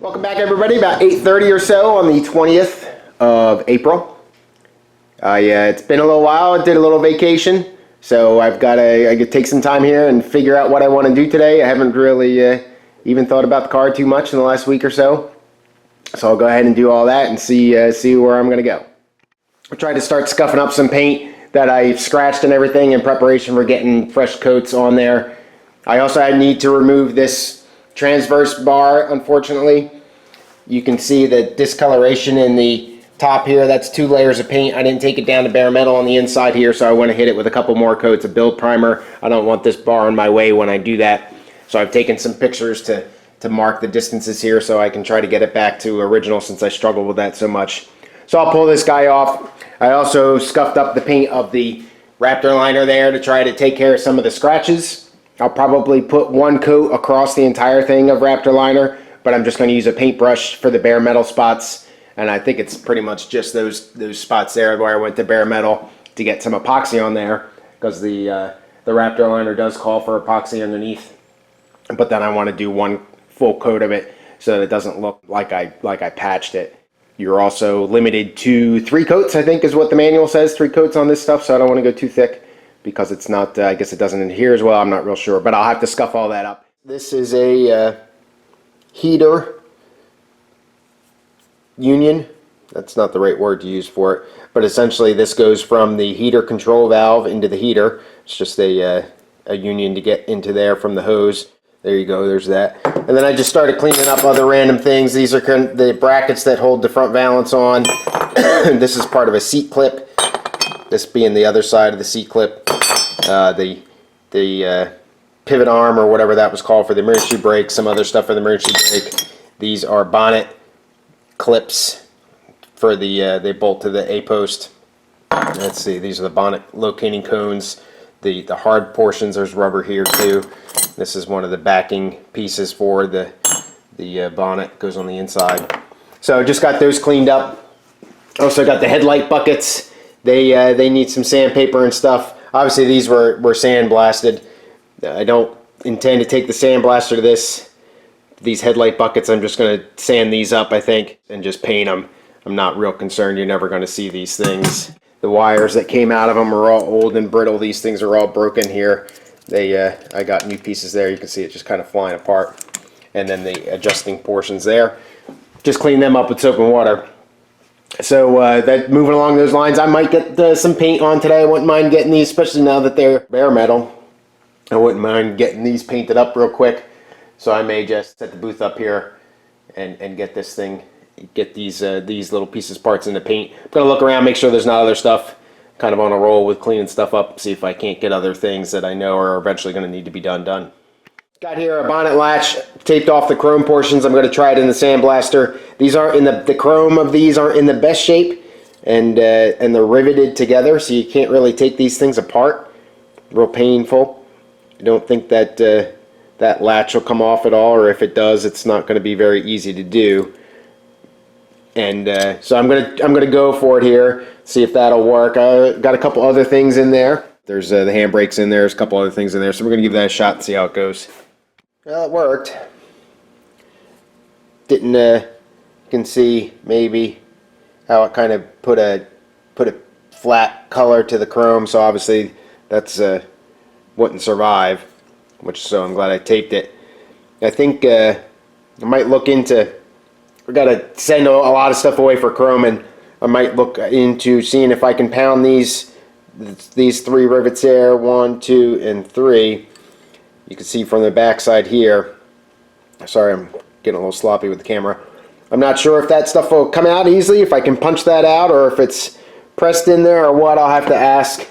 Welcome back, everybody. About 8:30 or so on the 20th of April. It's been a little while. I did a little vacation, so I could take some time here and figure out what I want to do today. I haven't really even thought about the car too much in the last week or so. So I'll go ahead and do all that and see where I'm going to go. I tried to start scuffing up some paint that I scratched and everything in preparation for getting fresh coats on there. I also need to remove this transverse bar, unfortunately. You can see the discoloration in the top here. That's 2 layers of paint. I didn't take it down to bare metal on the inside here, so I want to hit it with a couple more coats of build primer. I don't want this bar in my way when I do that. So I've taken some pictures to mark the distances here so I can try to get it back to original, since I struggled with that so much. So I'll pull this guy off. I also scuffed up the paint of the Raptor liner there to try to take care of some of the scratches. I'll probably put 1 coat across the entire thing of Raptor liner, but I'm just going to use a paintbrush for the bare metal spots, and I think it's pretty much just those spots there where I went to bare metal to get some epoxy on there, because the Raptor liner does call for epoxy underneath. But then I want to do 1 full coat of it so that it doesn't look like I patched it. You're also limited to 3 coats, I think is what the manual says, 3 coats on this stuff, so I don't want to go too thick because it's not, I guess it doesn't adhere as well, I'm not real sure, but I'll have to scuff all that up. This is a heater union. That's not the right word to use for it, but essentially this goes from the heater control valve into the heater. It's just a union to get into there from the hose. There you go, there's that. And then I just started cleaning up other random things. These are the brackets that hold the front valance on. This is part of a seat clip. This being the other side of the seat clip. The pivot arm or whatever that was called for the emergency brake. Some other stuff for the emergency brake. These are bonnet clips for they bolt to the A-post. Let's see, these are the bonnet locating cones. The hard portions, there's rubber here too. This is one of the backing pieces for the bonnet, goes on the inside. So I just got those cleaned up. Also got the headlight buckets. They need some sandpaper and stuff. Obviously these were sandblasted. I don't intend to take the sandblaster to these headlight buckets. I'm just going to sand these up, I think, and just paint them. I'm not real concerned. You're never going to see these things. The wires that came out of them are all old and brittle. These things are all broken here. I got new pieces there. You can see it just kind of flying apart. And then the adjusting portions there. Just clean them up with soap and water. So moving along those lines, I might get some paint on today. I wouldn't mind getting these, especially now that they're bare metal. I wouldn't mind getting these painted up real quick. So I may just set the booth up here and get this thing, get these little parts in the paint. I'm going to look around, make sure there's not other stuff. Kind of on a roll with cleaning stuff up, see if I can't get other things that I know are eventually going to need to be done. Got here a bonnet latch, taped off the chrome portions. I'm going to try it in the sandblaster. These aren't in the chrome of these aren't in the best shape, and they're riveted together, so you can't really take these things apart. Real painful. I don't think that that latch will come off at all, or if it does, it's not going to be very easy to do. And so I'm gonna go for it here, see if that'll work. I got a couple other things in there. There's the handbrakes in there. There's a couple other things in there, so we're gonna give that a shot and see how it goes. Well, it worked. Didn't you can see maybe how it kind of put a flat color to the chrome. So obviously that's wouldn't survive. So I'm glad I taped it. I think I might look into. We got to send a lot of stuff away for chrome, and I might look into seeing if I can pound these 3 rivets there, 1, 2, and 3. You can see from the back side here. Sorry, I'm getting a little sloppy with the camera. I'm not sure if that stuff will come out easily, if I can punch that out, or if it's pressed in there or what. I'll have to ask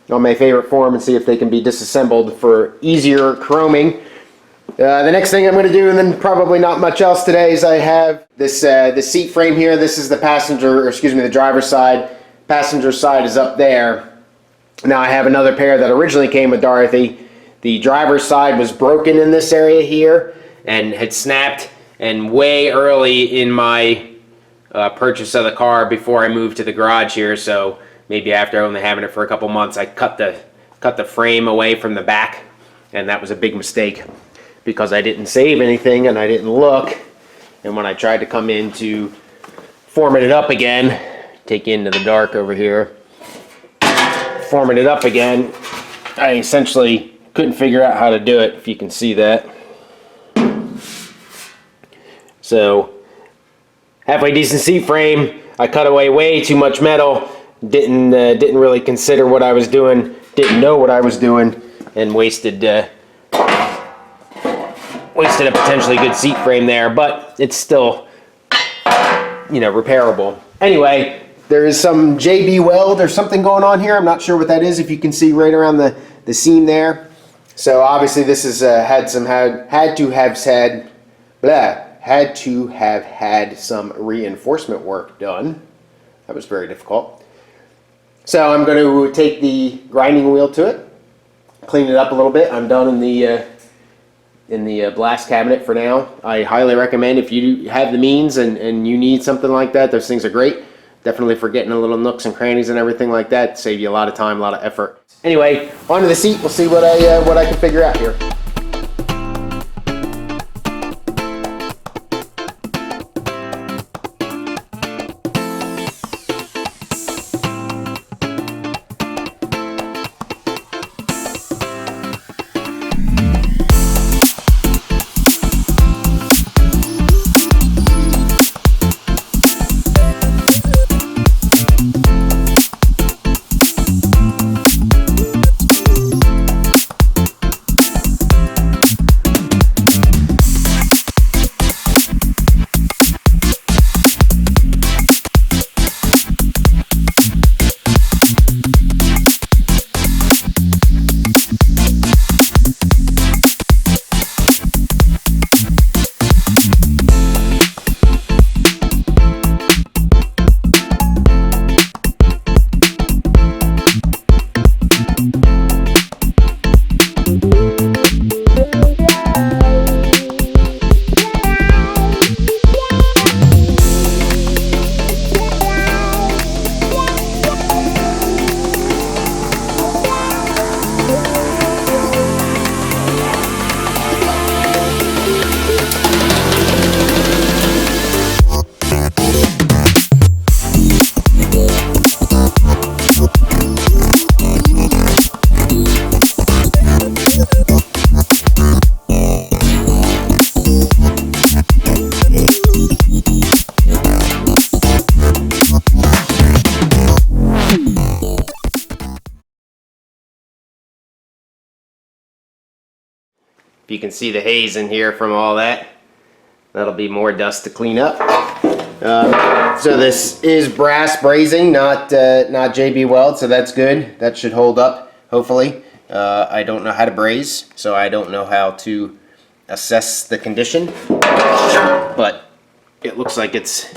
on my favorite forum and see if they can be disassembled for easier chroming. The next thing I'm going to do, and then probably not much else today, is I have this the seat frame here. This is the the driver's side. Passenger side is up there. Now I have another pair that originally came with Dorothy. The driver's side was broken in this area here and had snapped, and way early in my purchase of the car before I moved to the garage here, so maybe after only having it for a couple months, I cut the frame away from the back, and that was a big mistake because I didn't save anything and I didn't look. And when I tried to come in to forming it up again, take you into the dark over here, forming it up again, I essentially couldn't figure out how to do it, if you can see that. So, halfway decent seat frame, I cut away way too much metal, didn't really consider what I was doing, didn't know what I was doing, and wasted a potentially good seat frame there, but it's still, repairable. Anyway, there is some JB weld or something going on here. I'm not sure what that is, if you can see right around the seam there. So obviously this is had to have had some reinforcement work done. That was very difficult. So I'm going to take the grinding wheel to it, clean it up a little bit. I'm done in the blast cabinet for now. I highly recommend, if you have the means and you need something like that, those things are great. Definitely for getting the little nooks and crannies and everything like that. Save you a lot of time, a lot of effort. Anyway, onto the seat. We'll see what I can figure out here. If you can see the haze in here from all that, that'll be more dust to clean up. So this is brass brazing, not JB weld, so that's good. That should hold up, hopefully. I don't know how to braze, so I don't know how to assess the condition, but it looks like it's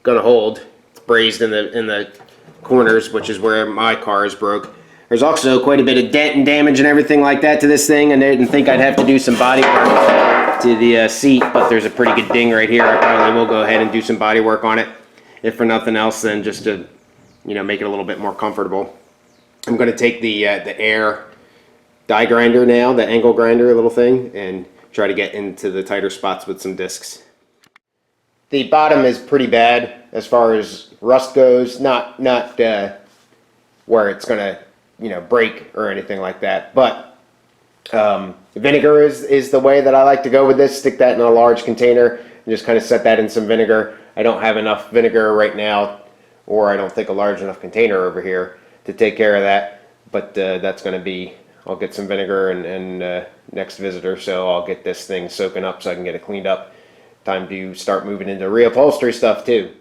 gonna hold. It's brazed in the corners, which is where my car is broke. There's also quite a bit of dent and damage and everything like that to this thing, and I didn't think I'd have to do some body work to the seat, but there's a pretty good ding right here. I probably will go ahead and do some body work on it, if for nothing else then just to make it a little bit more comfortable. I'm going to take the air die grinder now, the angle grinder little thing, and try to get into the tighter spots with some discs. The bottom is pretty bad as far as rust goes, not where it's going to break or anything like that, but vinegar is the way that I like to go with this. Stick that in a large container and just kind of set that in some vinegar. I don't have enough vinegar right now, or I don't think a large enough container over here to take care of that, but that's going to be, I'll get some vinegar and next visitor, so I'll get this thing soaking up so I can get it cleaned up. Time to start moving into reupholstery stuff too.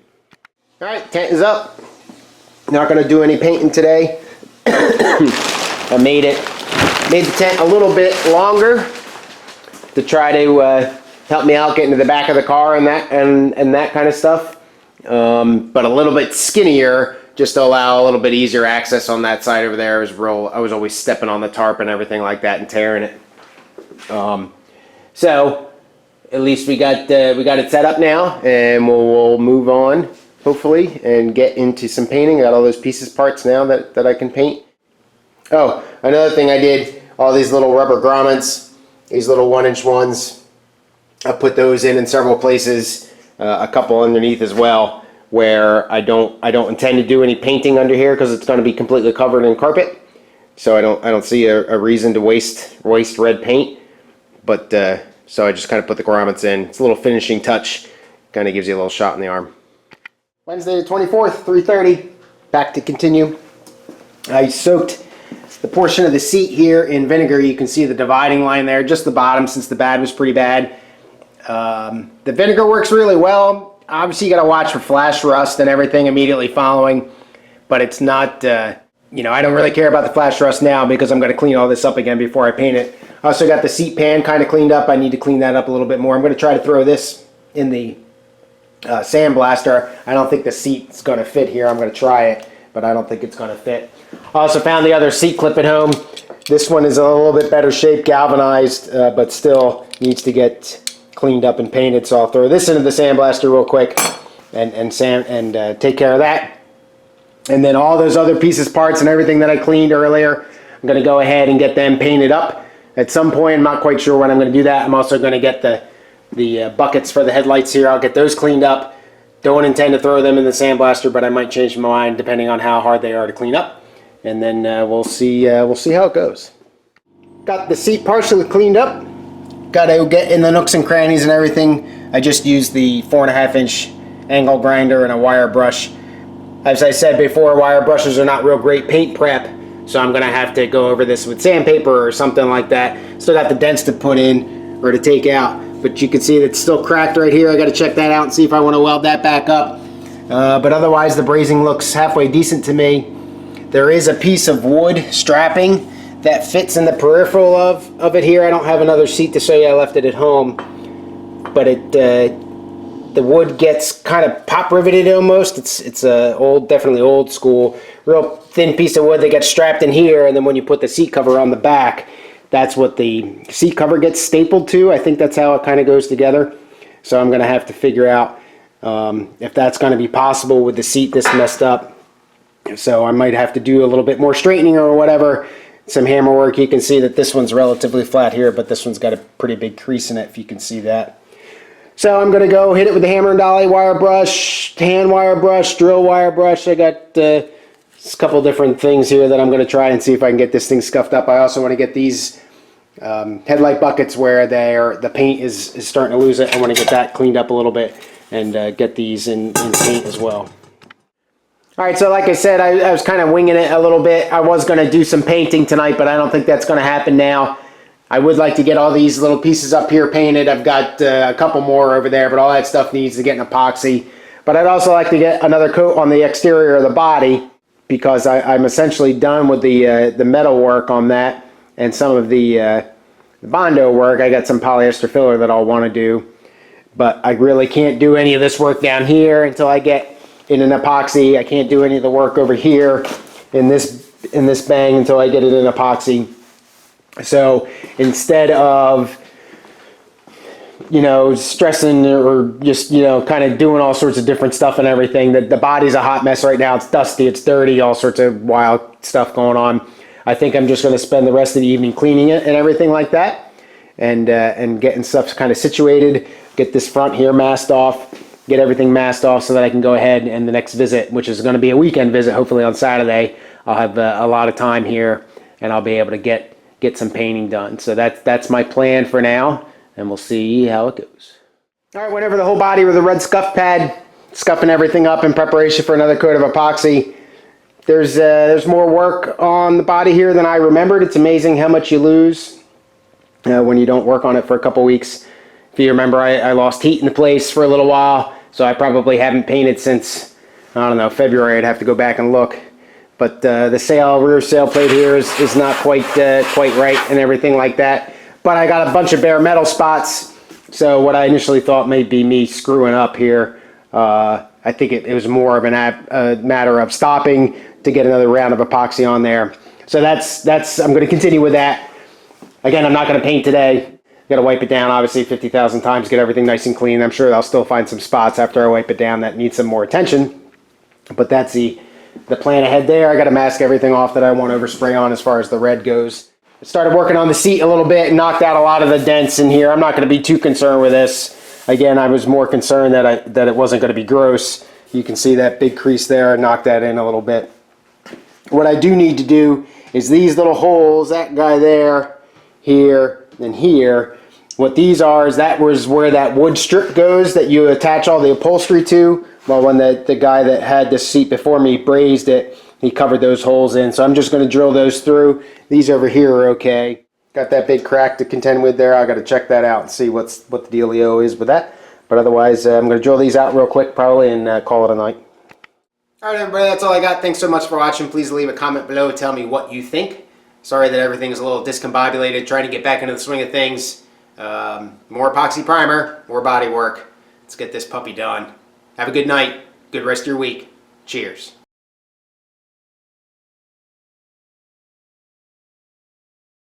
Alright, tent is up. Not going to do any painting today. I made the tent a little bit longer to try to help me out get into the back of the car and that kind of stuff, but a little bit skinnier just to allow a little bit easier access on that side over there. I was always stepping on the tarp and everything like that and tearing it. So at least we got it set up now, and we'll move on hopefully, and get into some painting. I got all those pieces parts now that I can paint. Oh, another thing I did, all these little rubber grommets, these little 1-inch ones, I put those in several places, a couple underneath as well, where I don't intend to do any painting under here because it's going to be completely covered in carpet. So I don't see a reason to waste red paint. But so I just kind of put the grommets in. It's a little finishing touch, kind of gives you a little shot in the arm. Wednesday the 24th, 3:30. Back to continue. I soaked the portion of the seat here in vinegar. You can see the dividing line there, just the bottom, since the bad was pretty bad. The vinegar works really well. Obviously, you got to watch for flash rust and everything immediately following, but it's not, you know, I don't really care about the flash rust now because I'm going to clean all this up again before I paint it. I also got the seat pan kind of cleaned up. I need to clean that up a little bit more. I'm going to try to throw this in the sandblaster. I don't think the seat's going to fit here. I'm going to try it, but I don't think it's going to fit. I also found the other seat clip at home. This one is a little bit better shape, galvanized, but still needs to get cleaned up and painted. So I'll throw this into the sandblaster real quick and take care of that. And then all those other pieces, parts, and everything that I cleaned earlier, I'm going to go ahead and get them painted up at some point. I'm not quite sure when I'm going to do that. I'm also going to get the buckets for the headlights here. I'll get those cleaned up. Don't intend to throw them in the sandblaster, but I might change my mind depending on how hard they are to clean up. And then we'll see how it goes. Got the seat partially cleaned up. Got to get in the nooks and crannies and everything. I just used the 4.5-inch angle grinder and a wire brush. As I said before, wire brushes are not real great paint prep, so I'm going to have to go over this with sandpaper or something like that. Still got the dents to put in or to take out, but you can see that it's still cracked right here. I got to check that out and see if I want to weld that back up. But otherwise, the brazing looks halfway decent to me. There is a piece of wood strapping that fits in the peripheral of it here. I don't have another seat to show you. I left it at home, but the wood gets kind of pop riveted almost. It's a definitely old school, real thin piece of wood that gets strapped in here, and then when you put the seat cover on the back, that's what the seat cover gets stapled to. I think that's how it kind of goes together. So I'm going to have to figure out if that's going to be possible with the seat this messed up. So I might have to do a little bit more straightening or whatever, some hammer work. You can see that this one's relatively flat here, but this one's got a pretty big crease in it, if you can see that. So I'm going to go hit it with the hammer and dolly wire brush, hand wire brush, drill wire brush. I got a couple different things here that I'm going to try and see if I can get this thing scuffed up. I also want to get these headlight buckets where the paint is starting to lose it. I want to get that cleaned up a little bit and get these in paint as well. Alright, so like I said, I was kind of winging it a little bit. I was going to do some painting tonight, but I don't think that's going to happen now. I would like to get all these little pieces up here painted. I've got a couple more over there, but all that stuff needs to get an epoxy. But I'd also like to get another coat on the exterior of the body because I'm essentially done with the metal work on that and some of the Bondo work. I got some polyester filler that I'll want to do, but I really can't do any of this work down here until I get in an epoxy. I can't do any of the work over here in this bang until I get it in epoxy. So instead of, you know, stressing or just, you know, kind of doing all sorts of different stuff and everything, the body's a hot mess right now. It's dusty, it's dirty, all sorts of wild stuff going on. I think I'm just going to spend the rest of the evening cleaning it and everything like that, and getting stuff kind of situated, get this front here masked off, get everything masked off so that I can go ahead and the next visit, which is going to be a weekend visit, hopefully on Saturday, I'll have a lot of time here and I'll be able to get some painting done. So that's my plan for now, and we'll see how it goes. All right, went over the whole body with a red scuff pad, scuffing everything up in preparation for another coat of epoxy. There's more work on the body here than I remembered. It's amazing how much you lose when you don't work on it for a couple weeks. If you remember, I lost heat in the place for a little while, so I probably haven't painted since, I don't know, February. I'd have to go back and look. But the rear sail plate here is not quite right and everything like that. But I got a bunch of bare metal spots, so what I initially thought may be me screwing up here, I think it was more of a matter of stopping to get another round of epoxy on there. So I'm going to continue with that. Again, I'm not going to paint today. I'm Got to wipe it down, obviously, 50,000 times, get everything nice and clean. I'm sure I'll still find some spots after I wipe it down that need some more attention. But that's the plan ahead there. I got to mask everything off that I won't overspray on as far as the red goes. I started working on the seat a little bit and knocked out a lot of the dents in here. I'm not going to be too concerned with this. Again, I was more concerned that it wasn't going to be gross. You can see that big crease there. I knocked that in a little bit. What I do need to do is these little holes, that guy there, here, and here. What these are is that was where that wood strip goes that you attach all the upholstery to. Well, when the guy that had this seat before me brazed it, he covered those holes in. So I'm just going to drill those through. These over here are okay. Got that big crack to contend with there. I got to check that out and see what the dealio is with that. But otherwise, I'm going to drill these out real quick probably and call it a night. Alright everybody, that's all I got. Thanks so much for watching. Please leave a comment below. Tell me what you think. Sorry that everything is a little discombobulated. Trying to get back into the swing of things. More epoxy primer, more body work. Let's get this puppy done. Have a good night. Good rest of your week. Cheers.